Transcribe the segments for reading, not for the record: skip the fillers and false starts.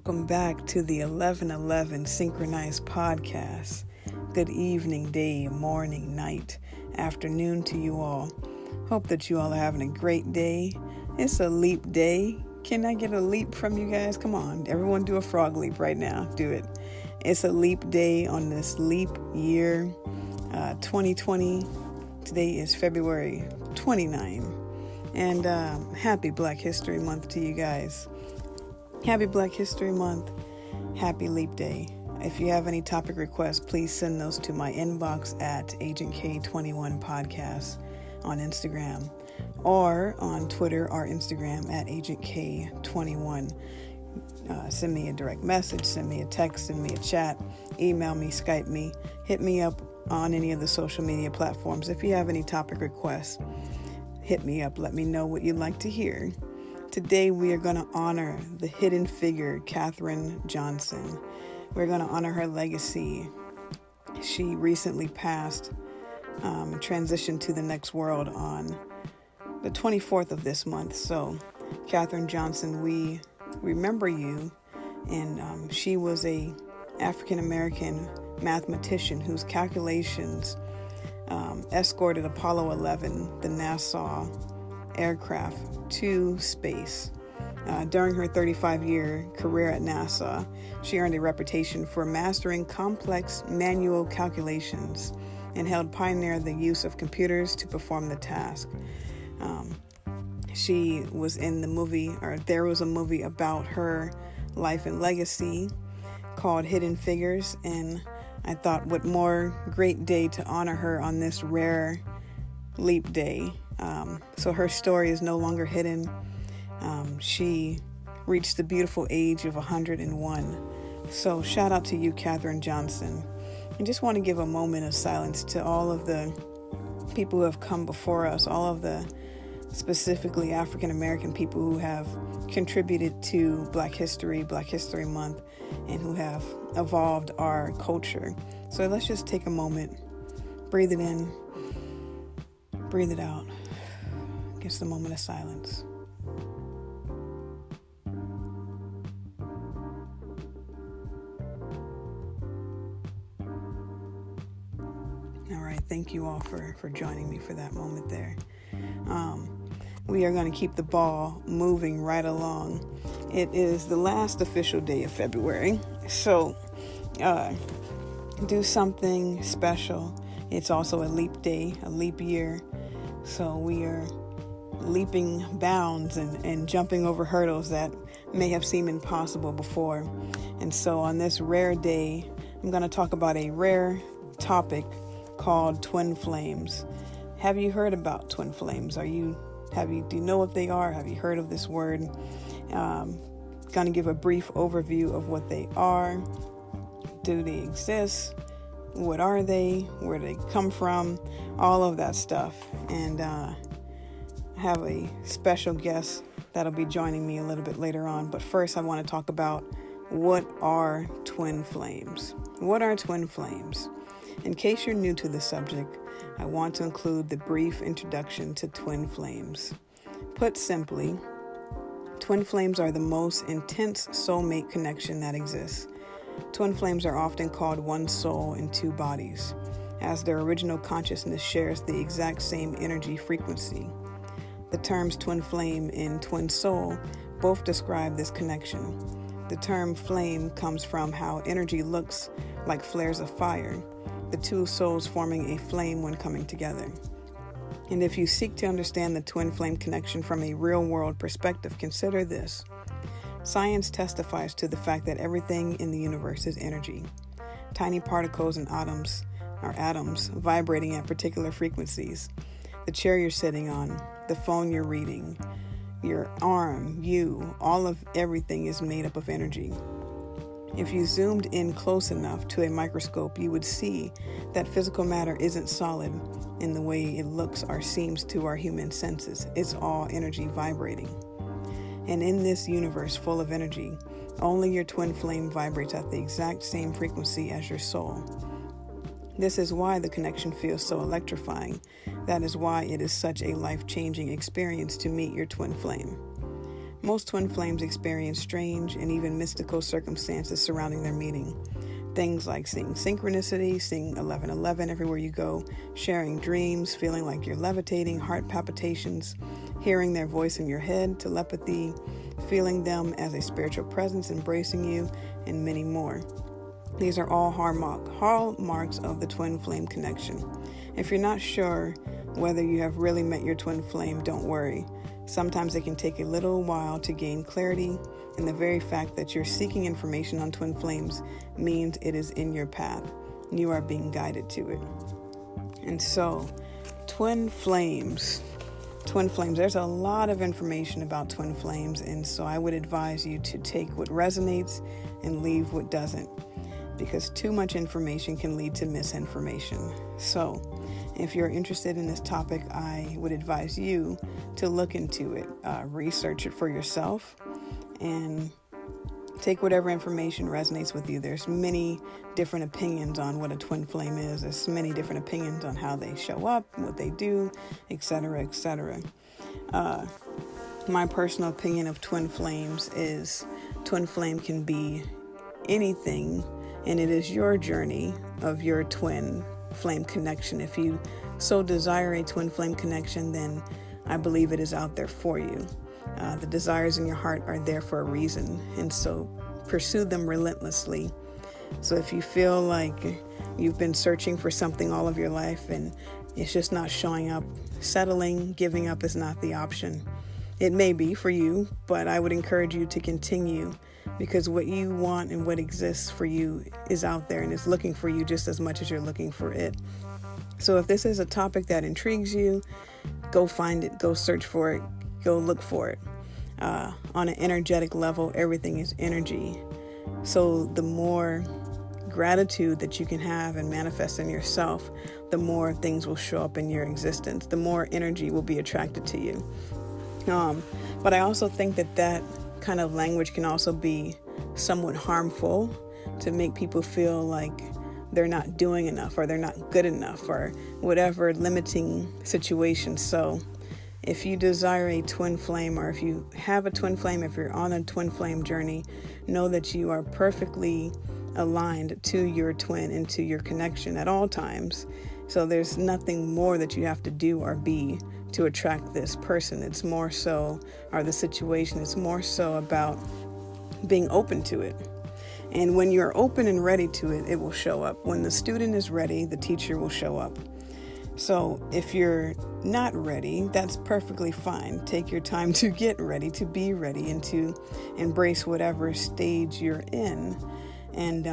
Welcome back to the 1111 Synchronized Podcast. Good evening, day, morning, night, afternoon to you all. Hope that you all are having a great day. It's a leap day. Can I get a leap from you guys? Come on, everyone do a frog leap right now. Do it. It's a leap day on this leap year 2020. Today is February 29. And happy Black History Month to you guys. Happy Black History Month. Happy Leap Day. If you have any topic requests, please send those to my inbox at Agent K21 Podcast on Instagram or on Twitter or Instagram at Agent K21. Send me a direct message, send me a text, send me a chat, email me, Skype me, hit me up on any of the social media platforms. If you have any topic requests, hit me up. Let me know what you'd like to hear. Today we are going to honor the hidden figure, Katherine Johnson. We're going to honor her legacy. She recently passed, transitioned to the next world on the 24th of this month. So, Katherine Johnson, we remember you. And she was a African-American mathematician whose calculations escorted Apollo 11, the NASA aircraft, to space. During her 35-year career at NASA, she earned a reputation for mastering complex manual calculations and helped pioneer the use of computers to perform the task. She was in the movie, or there was a movie about her life and legacy called Hidden Figures, and I thought what more great day to honor her on this rare leap day. So her story is no longer hidden. She reached the beautiful age of 101. So shout out to you, Katherine Johnson. I just want to give a moment of silence to all of the people who have come before us, all of the specifically African American people who have contributed to Black History Month, and who have evolved our culture. So let's just take a moment, breathe it in, breathe it out. Just a moment of silence. All right, thank you all for joining me for that moment there. We are going to keep the ball moving right along. It is the last official day of February, so do something special. It's also a leap day, a leap year, so we are leaping bounds and jumping over hurdles that may have seemed impossible before. And so on this rare day, I'm going to talk about a rare topic called twin flames. Have you heard about twin flames? Do you know what they are? Have you heard of this word? Going to give a brief overview of what they are. Do they exist? What are they? Where do they come from? All of that stuff. And I have a special guest that'll be joining me a little bit later on. But first, I want to talk about what are twin flames. What are twin flames? In case you're new to the subject, I want to include the brief introduction to twin flames. Put simply, twin flames are the most intense soulmate connection that exists. Twin flames are often called one soul in two bodies, as their original consciousness shares the exact same energy frequency. The terms twin flame and twin soul both describe this connection. The term flame comes from how energy looks like flares of fire, the two souls forming a flame when coming together. And if you seek to understand the twin flame connection from a real-world perspective, consider this. Science testifies to the fact that everything in the universe is energy. Tiny particles and atoms are atoms vibrating at particular frequencies. The chair you're sitting on, the phone you're reading, your arm, you, all of everything is made up of energy. If you zoomed in close enough to a microscope, you would see that physical matter isn't solid in the way it looks or seems to our human senses. It's all energy vibrating. And in this universe full of energy, only your twin flame vibrates at the exact same frequency as your soul. This is why the connection feels so electrifying. That is why it is such a life-changing experience to meet your twin flame. Most twin flames experience strange and even mystical circumstances surrounding their meeting. Things like seeing synchronicity, seeing 1111 everywhere you go, sharing dreams, feeling like you're levitating, heart palpitations, hearing their voice in your head, telepathy, feeling them as a spiritual presence embracing you, and many more. These are all hallmarks of the twin flame connection. If you're not sure whether you have really met your twin flame, don't worry. Sometimes it can take a little while to gain clarity, and the very fact that you're seeking information on twin flames means it is in your path. You are being guided to it. And so, twin flames, there's a lot of information about twin flames, and so I would advise you to take what resonates and leave what doesn't, because too much information can lead to misinformation. So, if you're interested in this topic, I would advise you to look into it, research it for yourself, and take whatever information resonates with you. There's many different opinions on what a twin flame is. There's many different opinions on how they show up, what they do, etc., etc. My personal opinion of twin flames is twin flame can be anything, and it is your journey of your twin flame connection. If you so desire a twin flame connection, then I believe it is out there for you. The desires in your heart are there for a reason, and so pursue them relentlessly. So if you feel like you've been searching for something all of your life and it's just not showing up, settling, giving up is not the option. It may be for you, but I would encourage you to continue, because what you want and what exists for you is out there and is looking for you just as much as you're looking for it. So if this is a topic that intrigues you, go find it, go search for it, go look for it. On an energetic level, everything is energy. So the more gratitude that you can have and manifest in yourself, the more things will show up in your existence, the more energy will be attracted to you. But I also think that kind of language can also be somewhat harmful, to make people feel like they're not doing enough or they're not good enough or whatever limiting situation. So if you desire a twin flame, or if you have a twin flame, if you're on a twin flame journey, know that you are perfectly aligned to your twin and to your connection at all times. So there's nothing more that you have to do or be to attract this person. It's more so, or the situation, it's more so about being open to it. And when you're open and ready to it, it will show up. When the student is ready, the teacher will show up. So if you're not ready, that's perfectly fine. Take your time to get ready, to be ready, and to embrace whatever stage you're in. And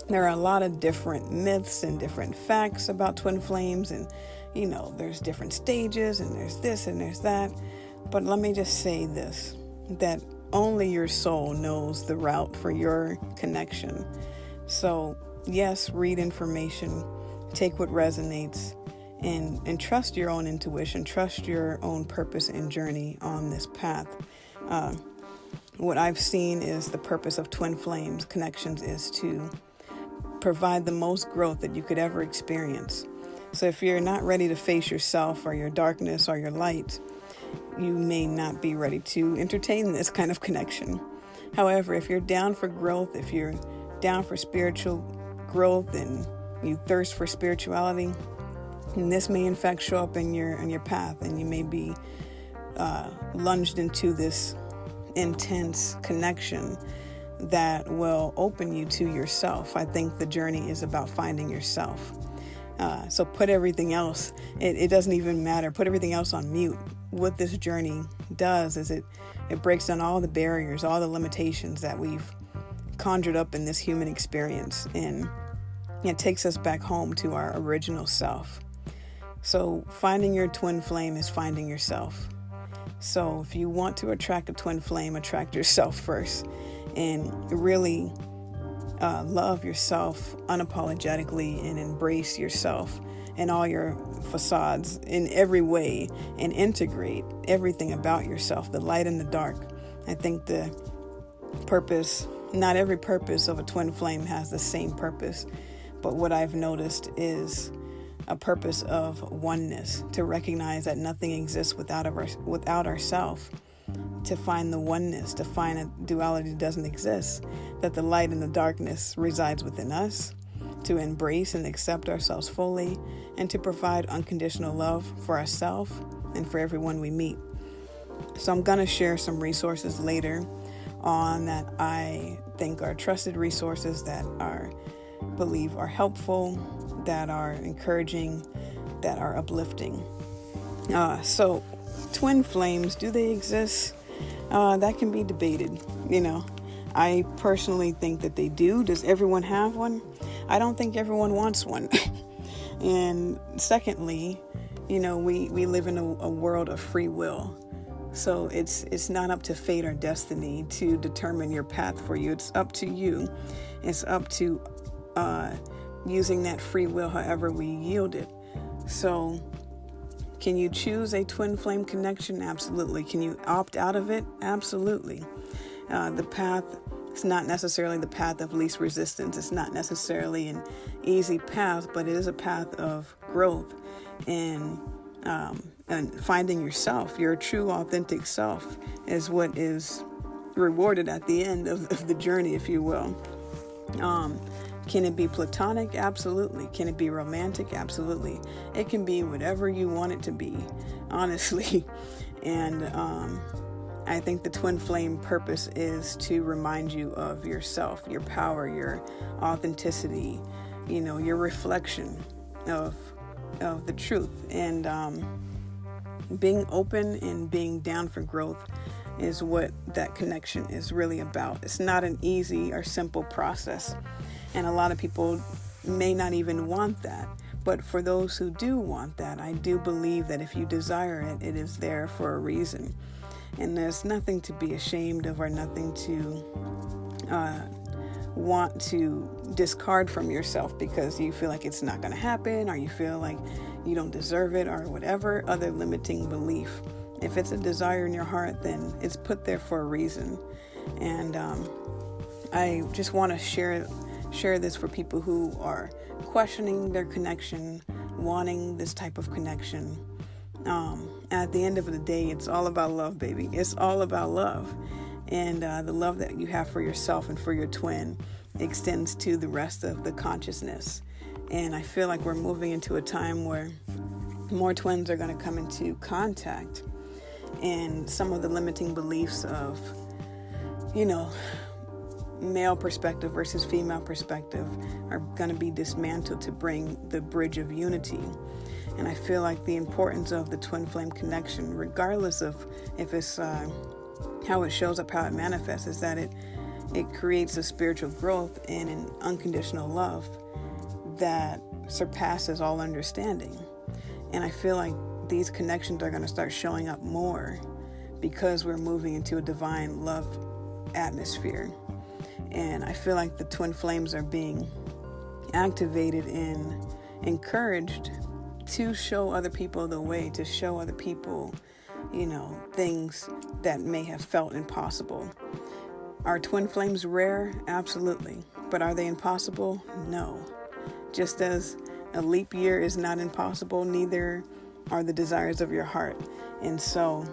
there are a lot of different myths and different facts about twin flames, and there's different stages, and there's this and there's that. But let me just say this, that only your soul knows the route for your connection. So yes, read information, take what resonates, and trust your own intuition, trust your own purpose and journey on this path. What I've seen is the purpose of twin flames connections is to provide the most growth that you could ever experience. So if you're not ready to face yourself or your darkness or your light, you may not be ready to entertain this kind of connection. However, if you're down for growth, if you're down for spiritual growth and you thirst for spirituality, and this may in fact show up in your path, and you may be lunged into this intense connection that will open you to yourself. I think the journey is about finding yourself. So put everything else, it doesn't even matter, put everything else on mute. What this journey does is it breaks down all the barriers, all the limitations that we've conjured up in this human experience, and it takes us back home to our original self. So finding your twin flame is finding yourself. So if you want to attract a twin flame, attract yourself first, and really love yourself unapologetically, and embrace yourself and all your facades in every way, and integrate everything about yourself, the light and the dark. I think the purpose, not every purpose of a twin flame has the same purpose, but what I've noticed is a purpose of oneness, to recognize that nothing exists without ourselves, to find the oneness, to find a duality doesn't exist, that the light and the darkness resides within us, to embrace and accept ourselves fully, and to provide unconditional love for ourselves and for everyone we meet. So I'm going to share some resources later on that I think are trusted resources that believe are helpful, that are encouraging, that are uplifting. So twin flames, do they exist? That can be debated. I personally think that they do. Does everyone have one? I don't think everyone wants one. And secondly, we live in a world of free will. So it's not up to fate or destiny to determine your path for you. It's up to you. It's up to using that free will however we yield it. So can you choose a twin flame connection? Absolutely. Can you opt out of it? Absolutely. The path is not necessarily the path of least resistance. It's not necessarily an easy path, but it is a path of growth and finding yourself. Your true, authentic self is what is rewarded at the end of the journey, if you will. Can it be platonic? Absolutely. Can it be romantic? Absolutely. It can be whatever you want it to be, honestly. And I think the twin flame purpose is to remind you of yourself, your power, your authenticity, your reflection of the truth. And being open and being down for growth is what that connection is really about. It's not an easy or simple process. And a lot of people may not even want that. But for those who do want that, I do believe that if you desire it, it is there for a reason. And there's nothing to be ashamed of or nothing to want to discard from yourself because you feel like it's not going to happen, or you feel like you don't deserve it, or whatever other limiting belief. If it's a desire in your heart, then it's put there for a reason. And I just want to share this for people who are questioning their connection, wanting this type of connection. At the end of the day, it's all about love, baby. It's all about love. And the love that you have for yourself and for your twin extends to the rest of the consciousness. And I feel like we're moving into a time where more twins are going to come into contact. And some of the limiting beliefs of, male perspective versus female perspective are going to be dismantled to bring the bridge of unity. And I feel like the importance of the twin flame connection, regardless of if it's how it shows up, how it manifests, is that it creates a spiritual growth and an unconditional love that surpasses all understanding. And I feel like these connections are going to start showing up more because we're moving into a divine love atmosphere. And I feel like the twin flames are being activated and encouraged to show other people the way, to show other people, things that may have felt impossible. Are twin flames rare? Absolutely. But are they impossible? No. Just as a leap year is not impossible, neither are the desires of your heart. And so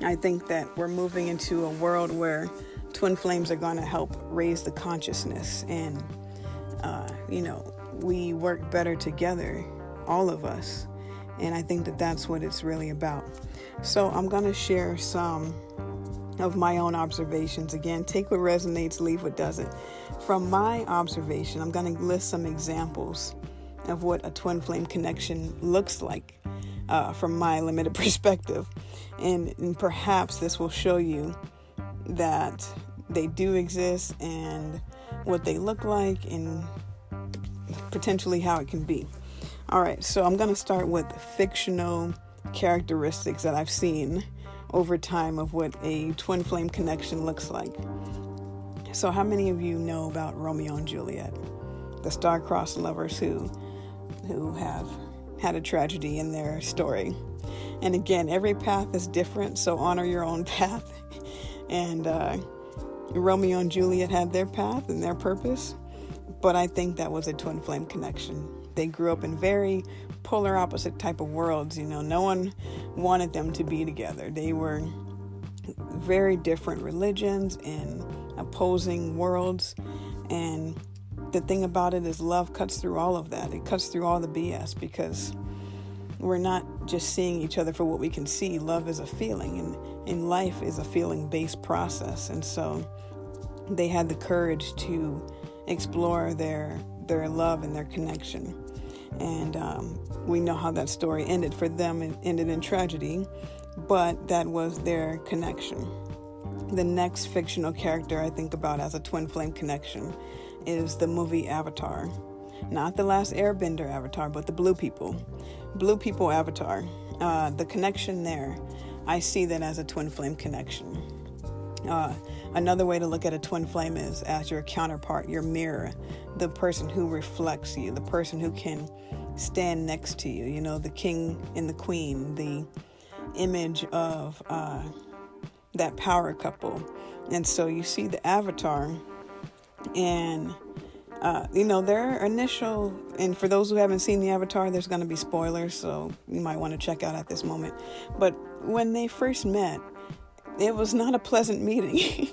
I think that we're moving into a world where twin flames are going to help raise the consciousness, and we work better together, all of us. And I think that that's what it's really about. So I'm going to share some of my own observations. Again, take what resonates, leave what doesn't. From my observation, I'm going to list some examples of what a twin flame connection looks like from my limited perspective. And perhaps this will show you that they do exist and what they look like and potentially how it can be. All right, so I'm going to start with fictional characteristics that I've seen over time of what a twin flame connection looks like. So how many of you know about Romeo and Juliet, the star-crossed lovers who have had a tragedy in their story? And again, every path is different, so honor your own path. And Romeo and Juliet had their path and their purpose, but I think that was a twin flame connection. They grew up in very polar opposite type of worlds. No one wanted them to be together. They were very different religions and opposing worlds. And the thing about it is love cuts through all of that. It cuts through all the BS, because we're not just seeing each other for what we can see. Love is a feeling, and life is a feeling-based process. And so they had the courage to explore their love and their connection. And we know how that story ended for them. It ended in tragedy, but that was their connection. The next fictional character I think about as a twin flame connection is the movie Avatar. Not the last Airbender Avatar, but the Blue People Avatar. The connection there, I see that as a twin flame connection. Another way to look at a twin flame is as your counterpart, your mirror, the person who reflects you, the person who can stand next to you, the king and the queen, the image of that power couple. And so you see the Avatar, and their initial, and for those who haven't seen the Avatar, there's going to be spoilers, so you might want to check out at this moment. But when they first met, it was not a pleasant meeting.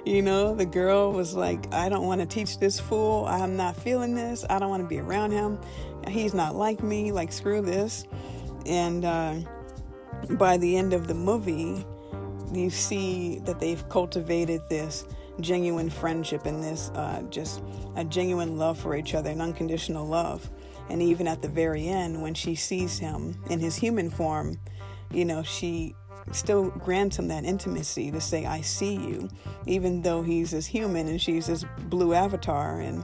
The girl was like, I don't want to teach this fool. I'm not feeling this. I don't want to be around him. He's not like me. Like, screw this. And by the end of the movie, you see that they've cultivated this genuine friendship and this just a genuine love for each other, an unconditional love. And even at the very end, when she sees him in his human form, she still grants him that intimacy to say, I see you, even though he's this human and she's this blue avatar. And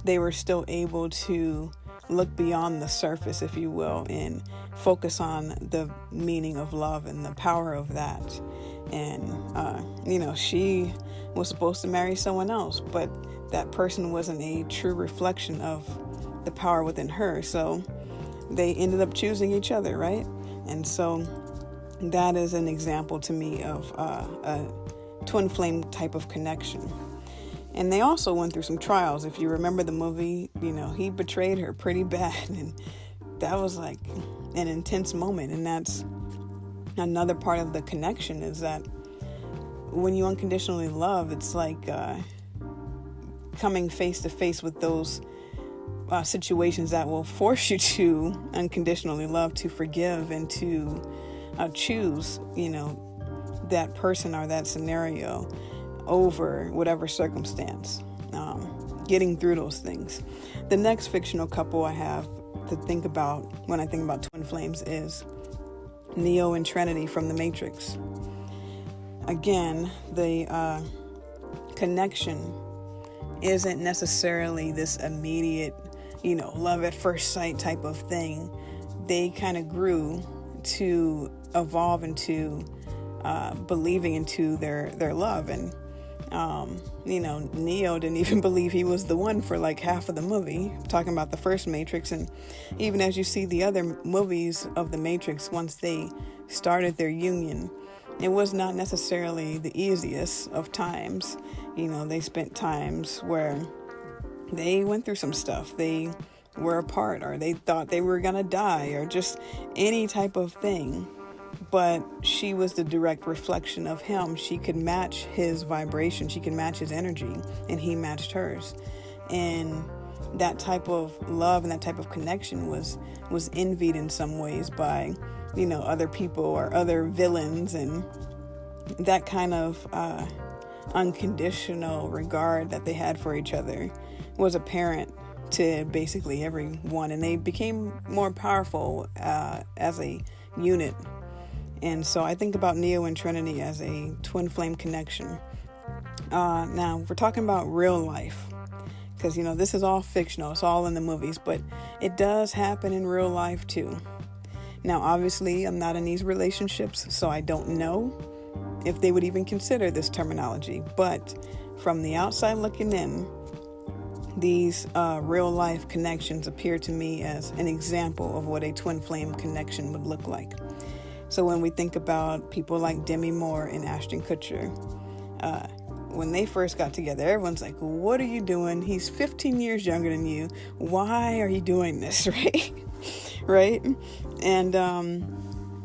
they were still able to look beyond the surface, if you will, and focus on the meaning of love and the power of that. And, she was supposed to marry someone else, but that person wasn't a true reflection of the power within her. So they ended up choosing each other, right? And so that is an example to me of a twin flame type of connection. And they also went through some trials. If you remember the movie, he betrayed her pretty bad. And that was like an intense moment. And that's another part of the connection, is that when you unconditionally love, it's like coming face to face with those situations that will force you to unconditionally love, to forgive, and to choose, that person or that scenario over whatever circumstance, getting through those things. The next fictional couple I have to think about when I think about twin flames is Neo and Trinity from The Matrix. Again, the connection isn't necessarily this immediate, love at first sight type of thing. They kind of grew to evolve into believing into their love. And Neo didn't even believe he was the one for like half of the movie, talking about the first Matrix. And even as you see the other movies of the Matrix, once they started their union, it was not necessarily the easiest of times. They spent times where they went through some stuff. They were apart, or they thought they were gonna die, or just any type of thing. But she was the direct reflection of him. She could match his vibration. She could match his energy, and he matched hers. And that type of love and that type of connection was envied in some ways by, other people or other villains. And that kind of unconditional regard that they had for each other was apparent to basically everyone. And they became more powerful as a unit. And so I think about Neo and Trinity as a twin flame connection. Now, we're talking about real life, because, this is all fictional. It's all in the movies, but it does happen in real life too. Now, obviously, I'm not in these relationships, so I don't know if they would even consider this terminology. But from the outside looking in, these real life connections appear to me as an example of what a twin flame connection would look like. So when we think about people like Demi Moore and Ashton Kutcher, when they first got together, everyone's like, what are you doing? He's 15 years younger than you. Why are you doing this? Right? Right? And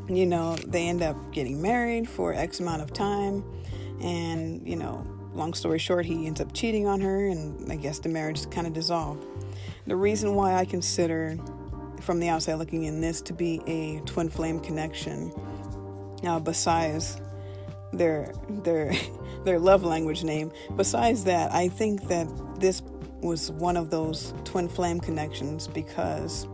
they end up getting married for X amount of time. And, long story short, he ends up cheating on her, and I guess the marriage is kind of dissolved. The reason why I consider, from the outside looking in, this to be a twin flame connection, besides their love language name, besides that, I think that this was one of those twin flame connections because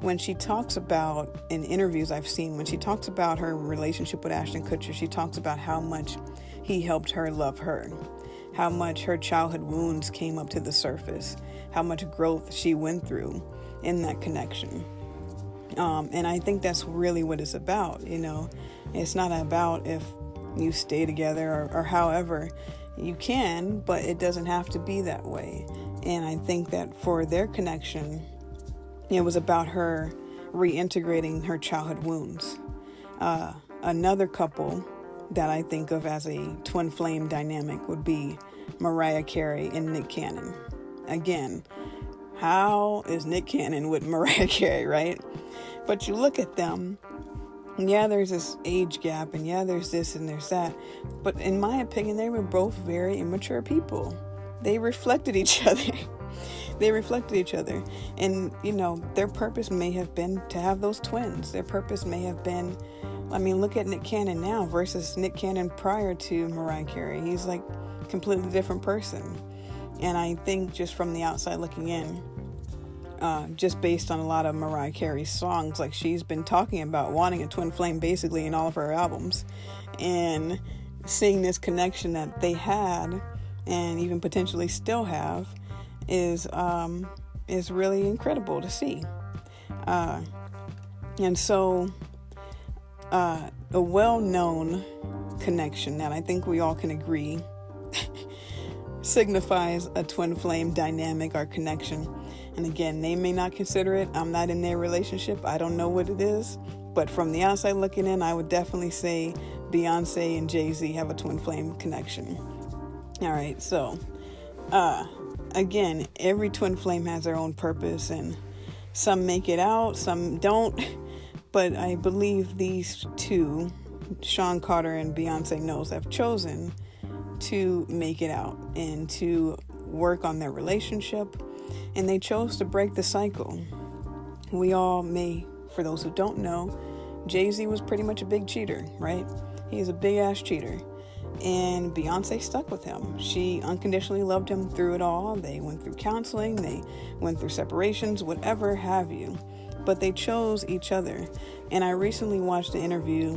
when she talks about, in interviews I've seen, when she talks about her relationship with Ashton Kutcher, she talks about how much he helped her love her, how much her childhood wounds came up to the surface, how much growth she went through in that connection. And I think that's really what it's about. It's not about if you stay together or however you can, but it doesn't have to be that way. And I think that for their connection, it was about her reintegrating her childhood wounds. Another couple that I think of as a twin flame dynamic would be Mariah Carey and Nick Cannon. Again, how is Nick Cannon with Mariah Carey, right? But you look at them, yeah, there's this age gap, and yeah, there's this and there's that. But in my opinion, they were both very immature people. They reflected each other. And, their purpose may have been to have those twins. Their purpose may have been, look at Nick Cannon now versus Nick Cannon prior to Mariah Carey. He's like a completely different person. And I think just from the outside looking in, just based on a lot of Mariah Carey's songs, like she's been talking about wanting a twin flame basically in all of her albums, and seeing this connection that they had and even potentially still have is really incredible to see. And so a well-known connection that I think we all can agree signifies a twin flame dynamic or connection. And again, they may not consider it. I'm not in their relationship. I don't know what it is. But from the outside looking in, I would definitely say Beyonce and Jay-Z have a twin flame connection. All right, so again, every twin flame has their own purpose, and some make it out, some don't. But I believe these two, Sean Carter and Beyonce Knowles, have chosen to make it out and to work on their relationship. And they chose to break the cycle. We all may, for those who don't know, Jay-Z was pretty much a big cheater, right? He's a big ass cheater. And Beyonce stuck with him. She unconditionally loved him through it all. They went through counseling, they went through separations, whatever have you. But they chose each other. And I recently watched an interview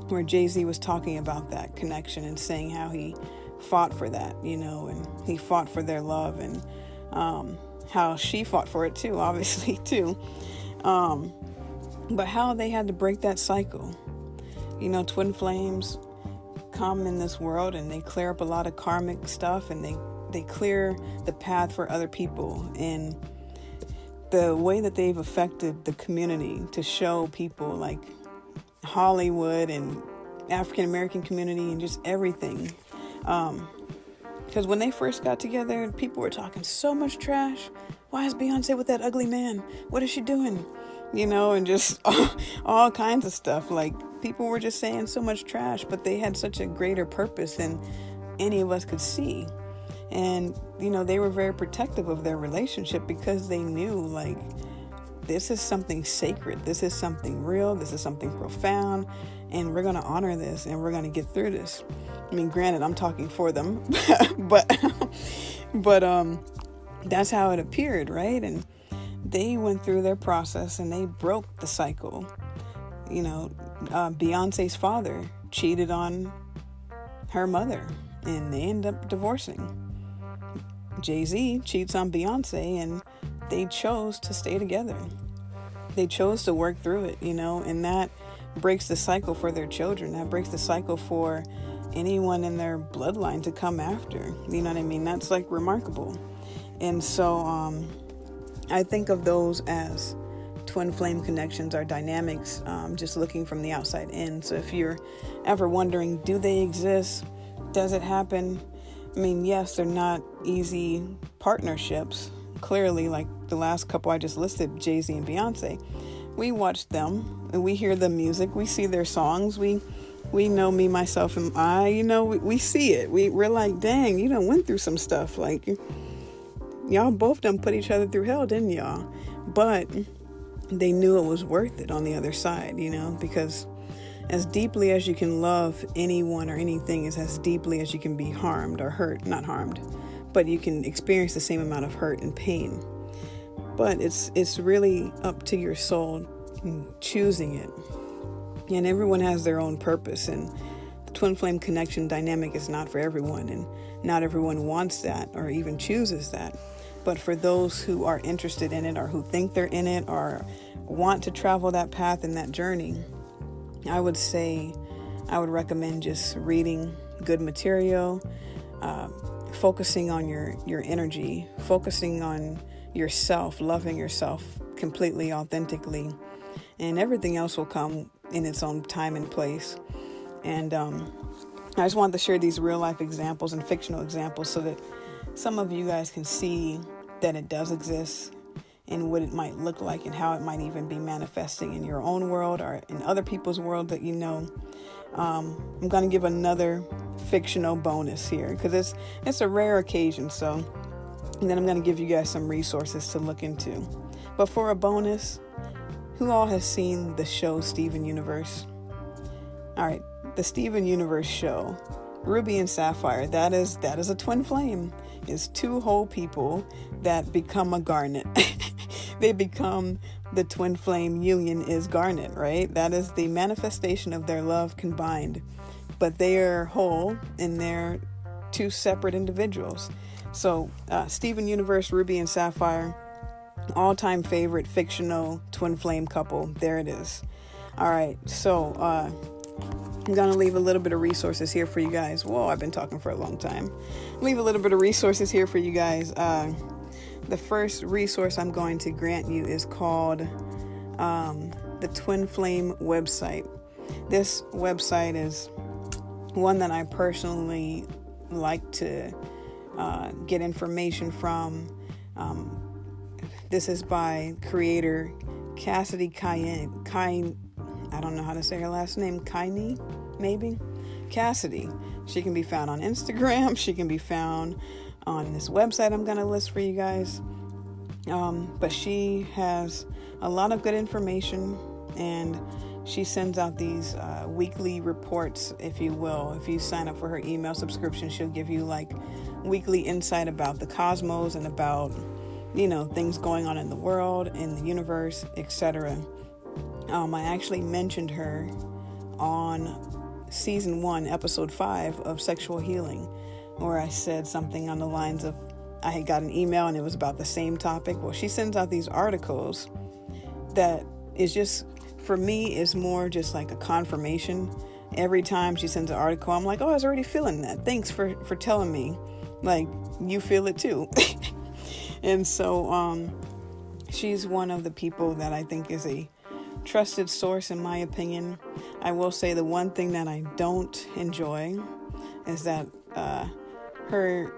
where Jay-Z was talking about that connection and saying how he fought for that, and he fought for their love, and how she fought for it too, obviously too. But how they had to break that cycle. Twin flames come in this world and they clear up a lot of karmic stuff, and they clear the path for other people. And the way that they've affected the community to show people like Hollywood and African American community and just everything. Because when they first got together, people were talking so much trash. Why is Beyonce with that ugly man? What is she doing? And just all kinds of stuff. Like, people were just saying so much trash, but they had such a greater purpose than any of us could see. And, they were very protective of their relationship because they knew, like, this is something sacred. This is something real. This is something profound. And we're going to honor this, and we're going to get through this. Granted, I'm talking for them, but that's how it appeared, right? And they went through their process and they broke the cycle. Beyonce's father cheated on her mother, and they end up divorcing. Jay-Z cheats on Beyonce, and they chose to stay together. They chose to work through it, and that breaks the cycle for their children. That breaks the cycle for anyone in their bloodline to come after. You know what I mean? That's like remarkable. And so I think of those as twin flame connections or dynamics, just looking from the outside in. So if you're ever wondering, do they exist? Does it happen? Yes, they're not easy partnerships. Clearly, like the last couple I just listed, Jay-Z and Beyonce. we watch them, and we hear the music, we see their songs, we know, me, myself, and I, we see it. We're like, dang, you done went through some stuff. Like, y'all both done put each other through hell, didn't y'all? But they knew it was worth it on the other side, because as deeply as you can love anyone or anything is as deeply as you can be harmed or hurt. Not harmed, but you can experience the same amount of hurt and pain. But it's really up to your soul choosing it. And everyone has their own purpose, and the twin flame connection dynamic is not for everyone, and not everyone wants that or even chooses that. But for those who are interested in it, or who think they're in it, or want to travel that path and that journey, I would recommend just reading good material, focusing on your energy, focusing on yourself, loving yourself completely, authentically, and everything else will come in its own time and place. And I just wanted to share these real life examples and fictional examples so that some of you guys can see that it does exist and what it might look like and how it might even be manifesting in your own world or in other people's world that I'm going to give another fictional bonus here because it's a rare occasion. So, and then I'm going to give you guys some resources to look into. But for a bonus, who all has seen the show Steven Universe? All right, the Steven Universe show, Ruby and Sapphire, that is a twin flame. It's two whole people that become a garnet. They become the twin flame union is garnet, right? That is the manifestation of their love combined. But they are whole and they're two separate individuals. So Steven Universe, Ruby and Sapphire, all-time favorite fictional twin flame couple. There it is. All right, so I'm going to leave a little bit of resources here for you guys. Whoa, I've been talking for a long time. Leave a little bit of resources here for you guys. The first resource I'm going to grant you is called the Twin Flame website. This website is one that I personally like to get information from. This is by creator Cassidy Kine. I don't know how to say her last name. Kine, maybe? Cassidy. She can be found on Instagram. She can be found on this website I'm going to list for you guys. But she has a lot of good information, and she sends out these weekly reports, if you will. If you sign up for her email subscription, she'll give you like weekly insight about the cosmos and about, things going on in the world, in the universe, etc. I actually mentioned her on season 1, episode 5 of Sexual Healing, where I said something on the lines of, I had got an email and it was about the same topic. Well, she sends out these articles that is just, for me, is more just like a confirmation. Every time she sends an article, I'm like, oh, I was already feeling that. Thanks for telling me. Like, you feel it too. And so she's one of the people that I think is a trusted source, in my opinion. I will say the one thing that I don't enjoy is that her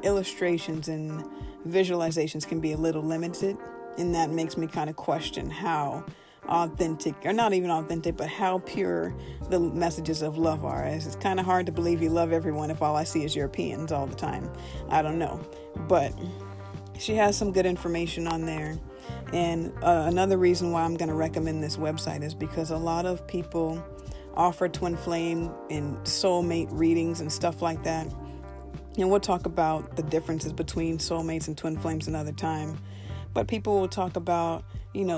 illustrations and visualizations can be a little limited, and that makes me kind of question how authentic, or not even authentic, but how pure the messages of love are. It's kind of hard to believe you love everyone if all I see is Europeans all the time. I don't know, but she has some good information on there. And another reason why I'm going to recommend this website is because a lot of people offer twin flame and soulmate readings and stuff like that. And we'll talk about the differences between soulmates and twin flames another time. But people will talk about,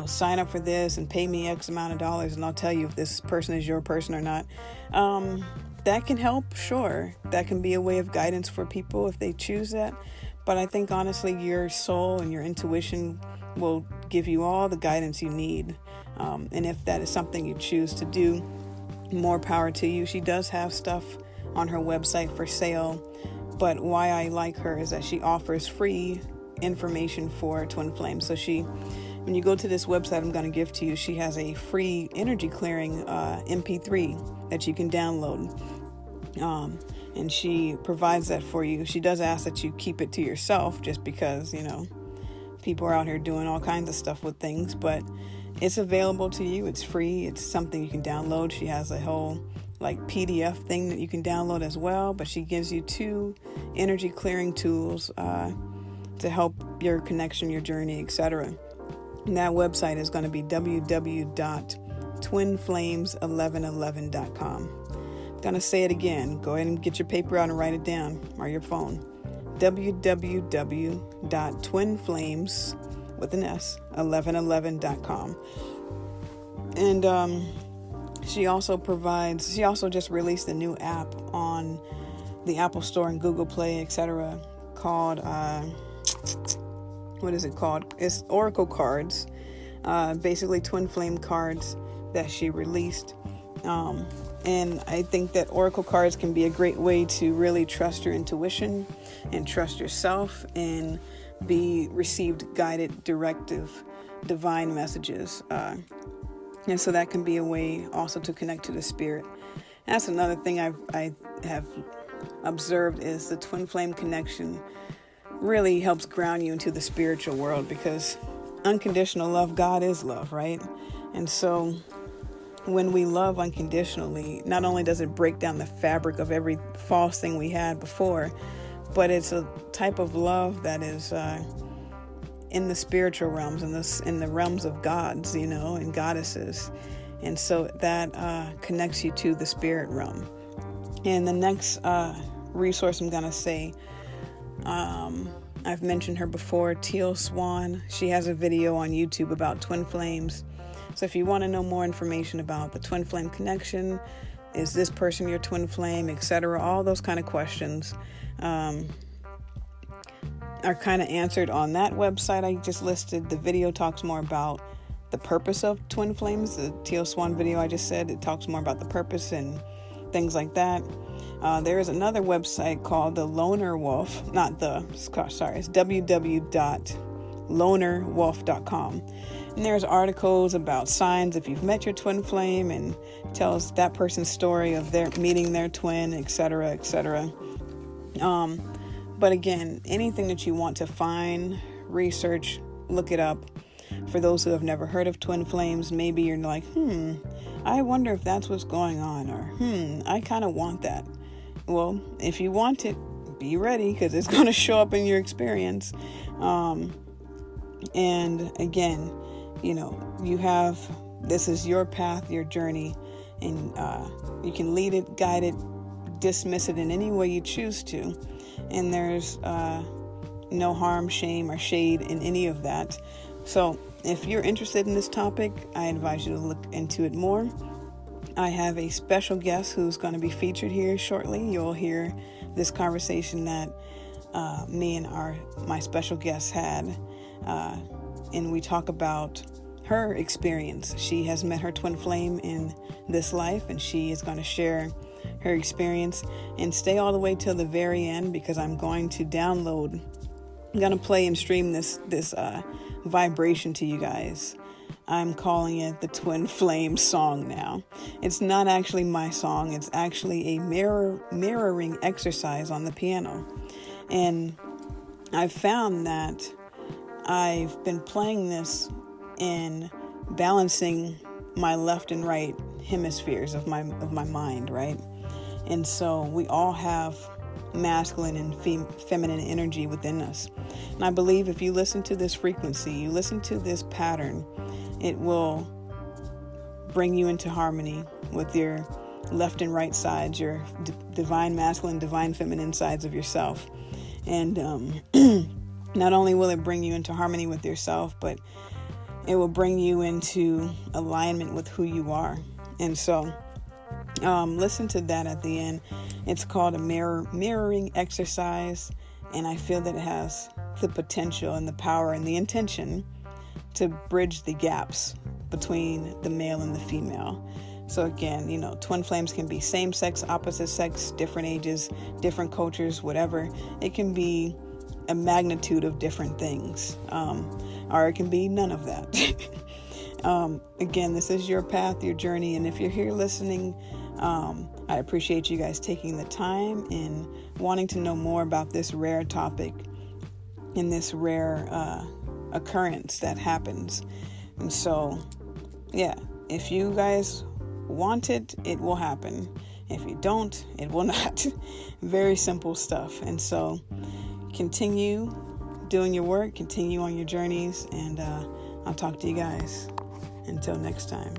sign up for this and pay me X amount of dollars and I'll tell you if this person is your person or not. That can help, sure. That can be a way of guidance for people if they choose that. But I think honestly, your soul and your intuition will give you all the guidance you need. And if that is something you choose to do, more power to you. She does have stuff on her website for sale. But why I like her is that she offers free information for twin flames. So when you go to this website I'm going to give to you, she has a free energy clearing MP3 that you can download. And she provides that for you. She does ask that you keep it to yourself just because, People are out here doing all kinds of stuff with things, but it's available to you. It's free. It's something you can download. She has a whole PDF thing that you can download as well, but she gives you 2 energy clearing tools to help your connection, your journey, etc. And that website is going to be www.twinflames1111.com. I'm going to say it again. Go ahead and get your paper out and write it down, or your phone. www.twinflames1111.com. And she also just released a new app on the Apple Store and Google Play, etc., called what is it called? It's Oracle cards, basically twin flame cards that she released. And I think that Oracle cards can be a great way to really trust your intuition and trust yourself and be received guided, directive, divine messages. And so that can be a way also to connect to the spirit. And that's another thing I have observed is the twin flame connection really helps ground you into the spiritual world, because unconditional love, God is love, right? And so when we love unconditionally, not only does it break down the fabric of every false thing we had before, but it's a type of love that is in the spiritual realms, in the realms of gods, and goddesses. And so that connects you to the spirit realm. And the next resource I'm going to say, I've mentioned her before, Teal Swan. She has a video on YouTube about twin flames. So if you want to know more information about the twin flame connection, is this person your twin flame, etc., all those kind of questions are kind of answered on that website I just listed. The video talks more about the purpose of twin flames. The Teal Swan video I just said, it talks more about the purpose and things like that. There is another website called the Loner Wolf, it's www.lonerwolf.com. And there's articles about signs if you've met your twin flame, and tells that person's story of their meeting their twin, etc., etc. But again, anything that you want to find, research, look it up. For those who have never heard of twin flames, maybe you're like, I wonder if that's what's going on, or I kind of want that. Well, if you want it, be ready, because it's going to show up in your experience. And again, this is your path, your journey, and you can lead it, guide it, dismiss it in any way you choose to. And there's no harm, shame, or shade in any of that. So if you're interested in this topic, I advise you to look into it more. I have a special guest who's going to be featured here shortly. You'll hear this conversation that me and my special guest had, and we talk about her experience. She has met her twin flame in this life, and she is going to share her experience. And stay all the way till the very end, because I'm going to play and stream this vibration to you guys. I'm calling it the Twin Flame song now. It's not actually my song. It's actually a mirroring exercise on the piano. And I've found that I've been playing this in balancing my left and right hemispheres of my mind, right? And so we all have masculine and feminine energy within us. And I believe if you listen to this frequency, you listen to this pattern, it will bring you into harmony with your left and right sides, your divine masculine, divine feminine sides of yourself. And not only will it bring you into harmony with yourself, but it will bring you into alignment with who you are. And so listen to that at the end. It's called a mirroring exercise, and I feel that it has the potential and the power and the intention to bridge the gaps between the male and the female. So again, twin flames can be same sex, opposite sex, different ages, different cultures, whatever. It can be a magnitude of different things, or it can be none of that. Again, this is your path, your journey, and if you're here listening, I appreciate you guys taking the time and wanting to know more about this rare topic and this rare occurrence that happens. And so, yeah, if you guys want it, it will happen. If you don't, it will not. Very simple stuff. And so continue doing your work, continue on your journeys, and I'll talk to you guys. Until next time.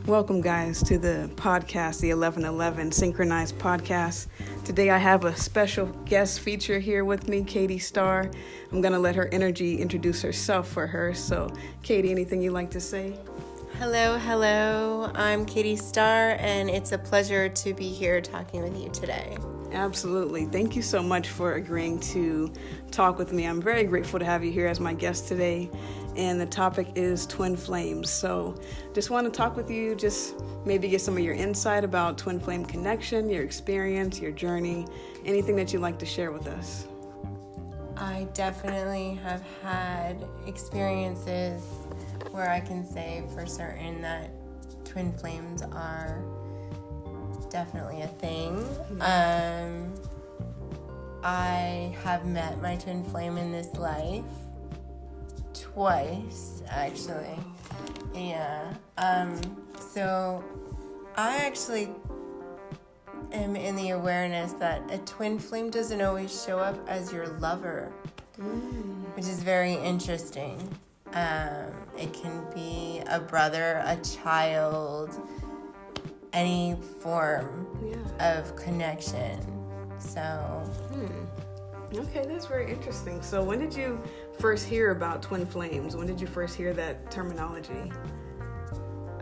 Welcome, guys, to the podcast, the 1111 Synchronized Podcast. Today I have a special guest feature here with me, Katy Star. I'm going to let her energy introduce herself for her. So, Katy, anything you'd like to say? Hello. I'm Katy Star, and it's a pleasure to be here talking with you today. Absolutely. Thank you so much for agreeing to talk with me. I'm very grateful to have you here as my guest today. And the topic is twin flames. So just want to talk with you, just maybe get some of your insight about twin flame connection, your experience, your journey, anything that you'd like to share with us. I definitely have had experiences where I can say for certain that twin flames are definitely a thing. I have met my twin flame in this life twice, actually. Yeah. So I actually am in the awareness that a twin flame doesn't always show up as your lover, which is very interesting. It can be a brother, a child, any form of connection. So, Okay, that's very interesting. So when did you first hear about twin flames? When did you first hear that terminology?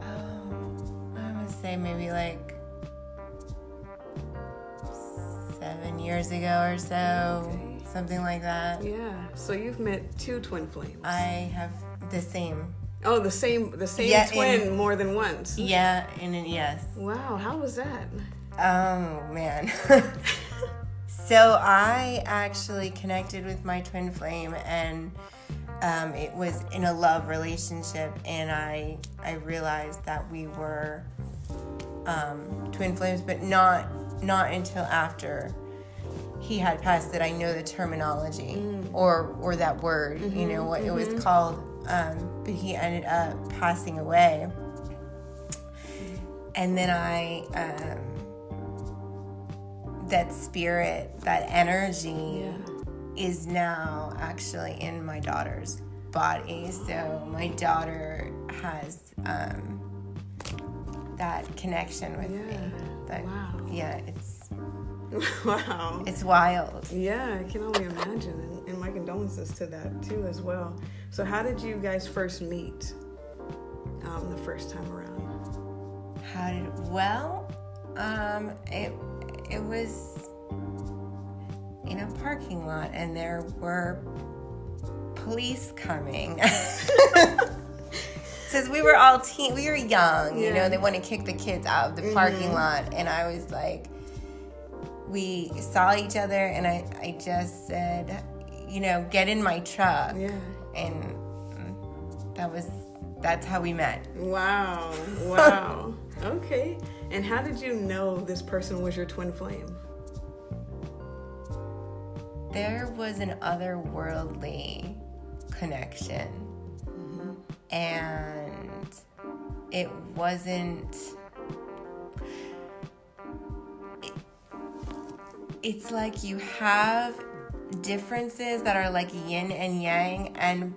I would say maybe like 7 years ago or so, something like that. Yeah. So you've met two twin flames. I have the same. Oh, the same twin more than once. Yeah, yes. Wow, how was that? Oh man. So I actually connected with my twin flame, and it was in a love relationship, and I realized that we were twin flames, but not until after he had passed did I know the terminology or that word, what it was called. But he ended up passing away, and then that spirit, that energy is now actually in my daughter's body. So my daughter has that connection with me. Wow. Yeah, it's wow. It's wild. Yeah, I can only imagine. And my condolences to that too as well. So how did you guys first meet the first time around? It was in a parking lot, and there were police coming. Since we were all we were young, they want to kick the kids out of the parking lot, and I was like, we saw each other, and I just said, get in my truck. Yeah. And that's how we met. Wow. Okay. And how did you know this person was your twin flame? There was an otherworldly connection. And it wasn't... It's like you have differences that are like yin and yang and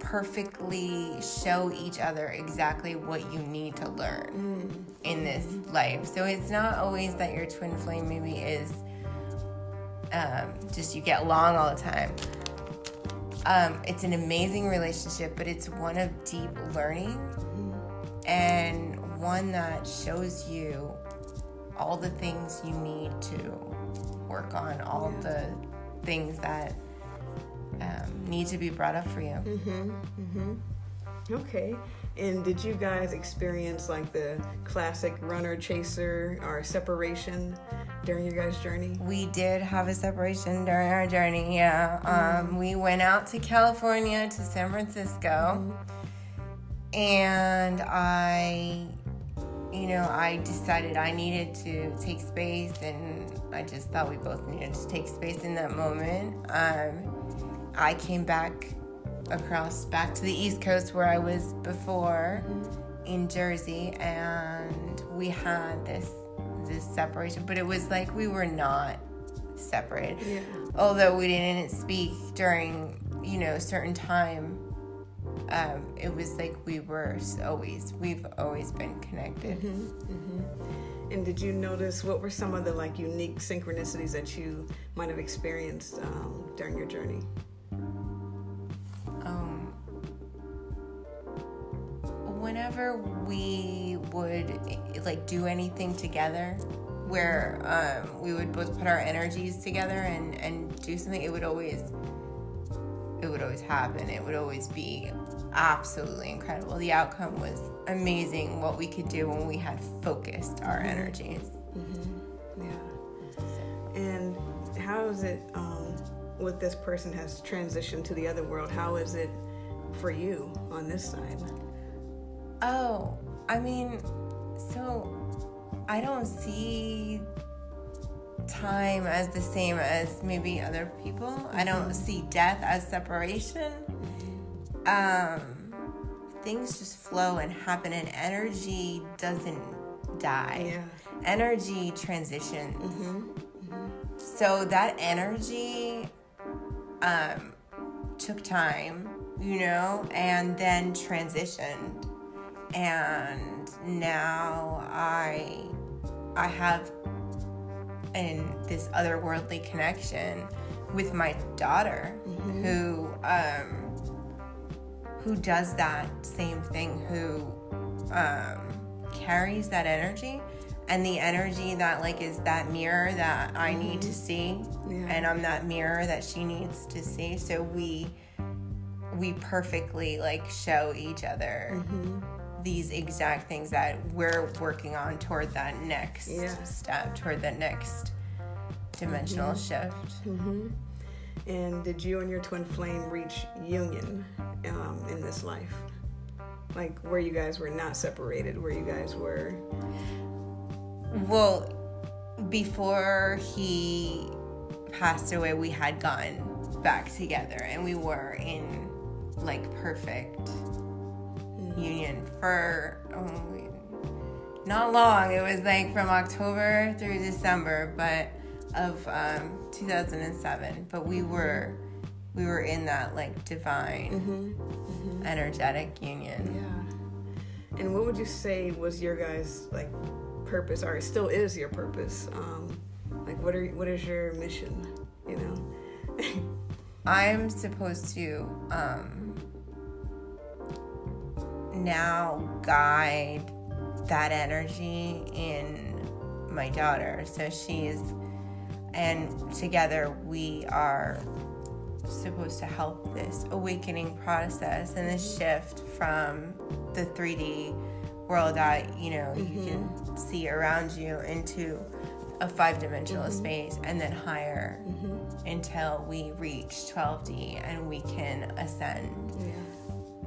perfectly show each other exactly what you need to learn in this life. So it's not always that your twin flame maybe is just you get along all the time. It's an amazing relationship, but it's one of deep learning and one that shows you all the things you need to work on, all the things that need to be brought up for you. Okay. And did you guys experience like the classic runner chaser or separation during your guys' journey? We did have a separation during our journey, yeah. We went out to California, to San Francisco, And I decided I needed to take space, and I just thought we both needed to take space in that moment. I came back to the East Coast where I was before, in Jersey, and we had this separation, but it was like we were not separated. Yeah. Although we didn't speak during, certain time, it was like we've always been connected. And did you notice what were some of the like unique synchronicities that you might have experienced during your journey? Whenever we would like do anything together, where we would both put our energies together and do something, it would always happen. It would always be absolutely incredible. The outcome was amazing, what we could do when we had focused our energies. Yeah. And how is it with this person has transitioned to the other world? How is it for you on this side? Oh, I mean, so I don't see time as the same as maybe other people. I don't see death as separation. Things just flow and happen, and energy doesn't die. Yeah. Energy transitions. So that energy took time, and then transitioned. And now I have this otherworldly connection with my daughter, who does that same thing, who carries that energy, and the energy that like is that mirror that I need to see, and I'm that mirror that she needs to see. So we perfectly like show each other these exact things that we're working on toward that next step, toward that next dimensional shift. And did you and your twin flame reach union in this life? Like where you guys were not separated, where you guys were... Well, before he passed away, we had gone back together, and we were in like perfect union for not long. It was like from October through December, but of 2007. But we were in that like divine energetic union. Yeah. And what would you say was your guys' like purpose, or it still is your purpose? Like what is your mission? I'm supposed to now guide that energy in my daughter. So and together we are supposed to help this awakening process and this shift from the 3D world that, you can see around you into a 5-dimensional space, and then higher until we reach 12D and we can ascend.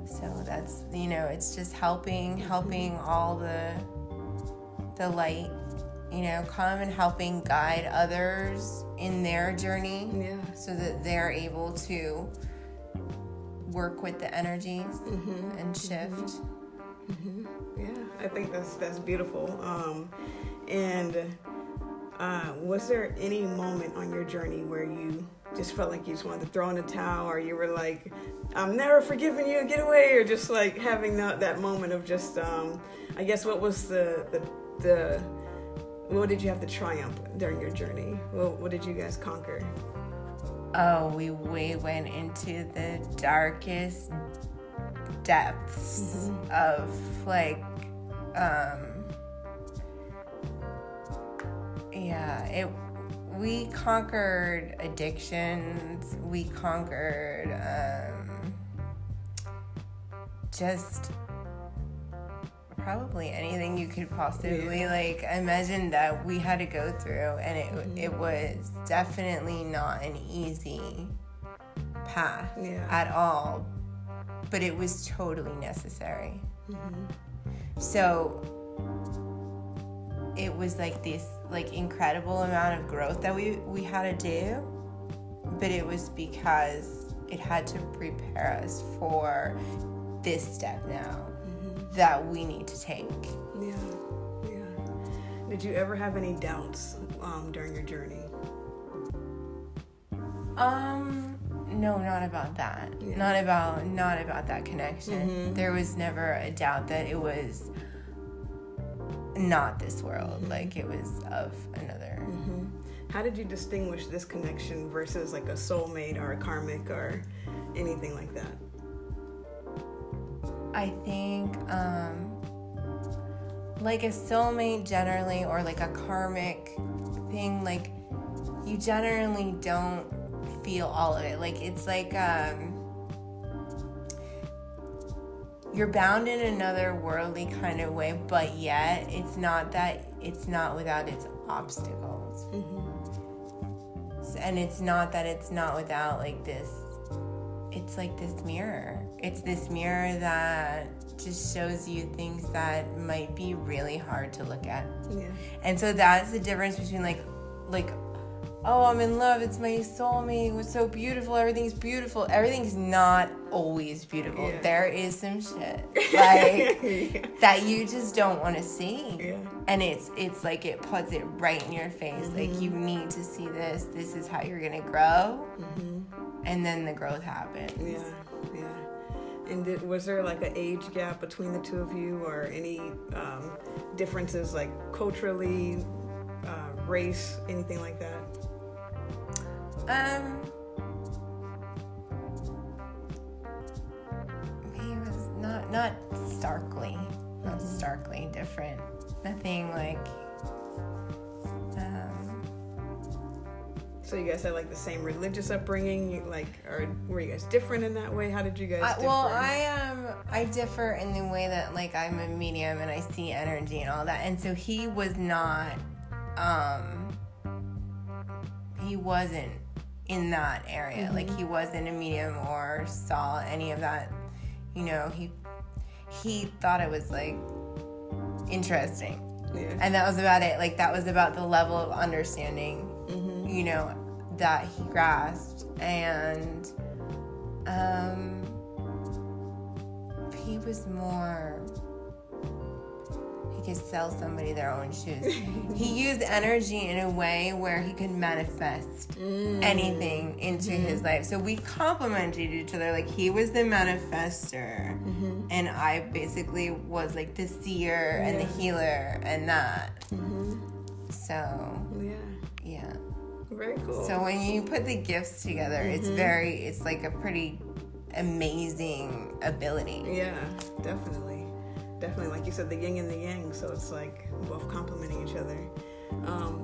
So that's, it's just helping all the light, come and helping guide others in their journey, so that they're able to work with the energies and shift. Yeah, I think that's beautiful. And was there any moment on your journey where you just felt like you just wanted to throw in the towel, or you were like, I'm never forgiving you, get away, or just like having that moment of just, I guess, what was what did you have to triumph during your journey? What did you guys conquer? Oh, we went into the darkest depths of like, we conquered addictions, we conquered just probably anything you could possibly like imagine that we had to go through, and it was definitely not an easy path at all, but it was totally necessary. So it was like this like incredible amount of growth that we had to do, but it was because it had to prepare us for this step now that we need to take. Yeah. Did you ever have any doubts during your journey? No, not about that. Yeah. Not about that connection. There was never a doubt that it was not this world. Like it was of another. How did you distinguish this connection versus like a soulmate or a karmic or anything like that? I think like a soulmate generally, or like a karmic thing, like you generally don't feel all of it. Like it's like you're bound in another worldly kind of way, but yet it's not without its obstacles. And it's not that it's not without like this. It's like this mirror. It's this mirror that just shows you things that might be really hard to look at. Yeah. And so that's the difference between like, oh, I'm in love, it's my soulmate, it's so beautiful, everything's beautiful. Everything's not always beautiful. Yeah. There is some shit like that you just don't want to see. Yeah. And it's like it puts it right in your face. Like you need to see this. This is how you're gonna grow. And then the growth happens. Yeah. And was there like an age gap between the two of you, or any differences like culturally, race, anything like that? He was not starkly different. Nothing like. So you guys had like the same religious upbringing, like, or were you guys different in that way? How did you guys differ? Well, I differ in the way that like I'm a medium and I see energy and all that, and so he was not. He wasn't in that area. Like he wasn't a medium or saw any of that. You know, he thought it was like interesting. Yeah. And that was about it. Like that was about the level of understanding, you know, that he grasped. And he was more, he could sell somebody their own shoes. He used energy in a way where he could manifest anything into his life. So we complemented each other. Like he was the manifester, and I basically was like the seer and the healer and that. So yeah. Very cool. So when you put the gifts together, it's like a pretty amazing ability. Yeah, definitely. Like you said, the yin and the yang, so it's like both complementing each other.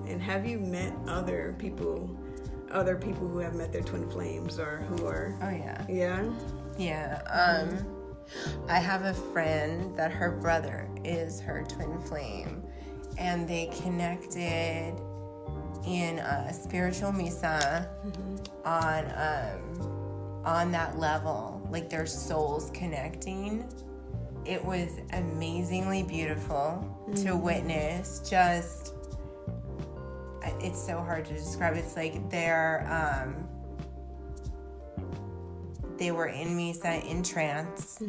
And have you met other people who have met their twin flames, or who are... Oh yeah. Yeah? I have a friend that her brother is her twin flame, and they connected in a spiritual misa on that level, like their souls connecting. It was amazingly beautiful to witness. Just, it's so hard to describe. It's like they were in misa in trance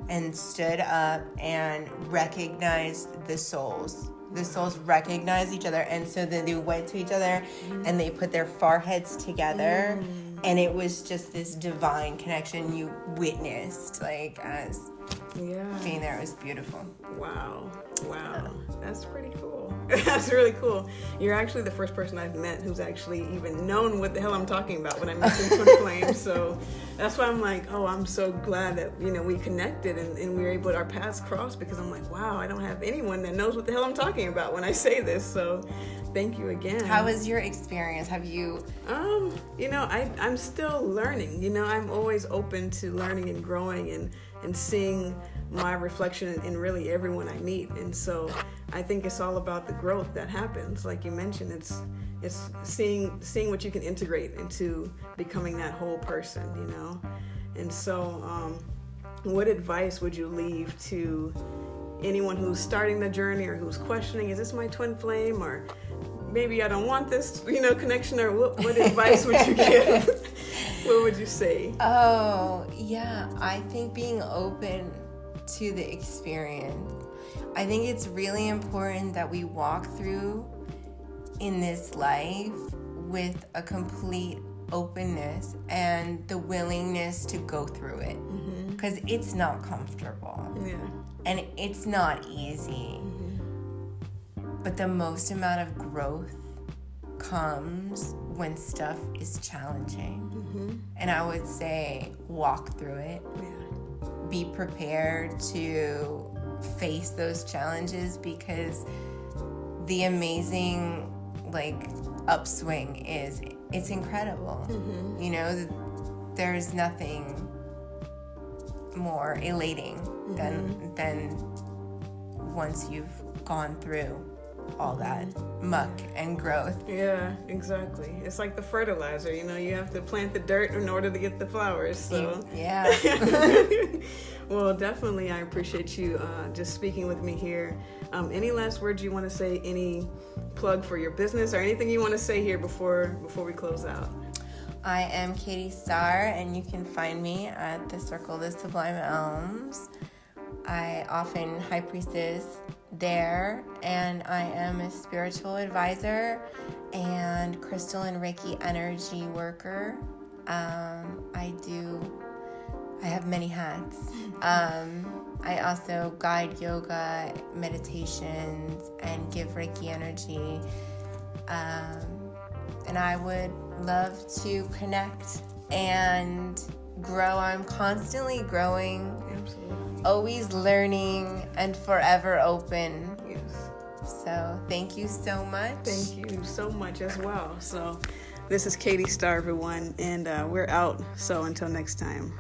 and stood up and recognized the souls. The souls recognized each other, and so then they went to each other and they put their foreheads together, and it was just this divine connection you witnessed, like as being there. It was beautiful. Wow. That's pretty cool. That's really cool. You're actually the first person I've met who's actually even known what the hell I'm talking about when I mentioned twin flames. So that's why I'm like, oh, I'm so glad that, you know, we connected and we were able to, our paths cross, because I'm like, wow, I don't have anyone that knows what the hell I'm talking about when I say this. So thank you again. How was your experience? Have you... You know, I'm still learning. You know, I'm always open to learning and growing and seeing my reflection in really everyone I meet. And so I think it's all about the growth that happens. Like you mentioned, it's seeing what you can integrate into becoming that whole person, you know. And so what advice would you leave to anyone who's starting the journey or who's questioning, is this my twin flame, or maybe I don't want this, connection, or what advice would you give? What would you say? Oh, yeah. I think being open to the experience. I think it's really important that we walk through in this life with a complete openness and the willingness to go through it. Because it's not comfortable. Yeah. And it's not easy. But the most amount of growth comes when stuff is challenging. And I would say walk through it. Yeah. Be prepared to face those challenges, because the amazing upswing it's incredible. There's nothing more elating than once you've gone through all that muck and growth. Yeah, exactly. It's like the fertilizer, you have to plant the dirt in order to get the flowers. So yeah. Well, definitely I appreciate you just speaking with me here. Any last words you want to say, any plug for your business or anything you want to say here before we close out? I am Katy Star, and you can find me at the Circle of the Sublime Elms. I often high priestess there, and I am a spiritual advisor and crystal and Reiki energy worker. I have many hats. I also guide yoga, meditations, and give Reiki energy. And I would love to connect and grow. I'm constantly growing. Absolutely. Always learning and forever open. Yes. So thank you so much. Thank you so much as well. So this is Katy Star, everyone, and we're out. So until next time.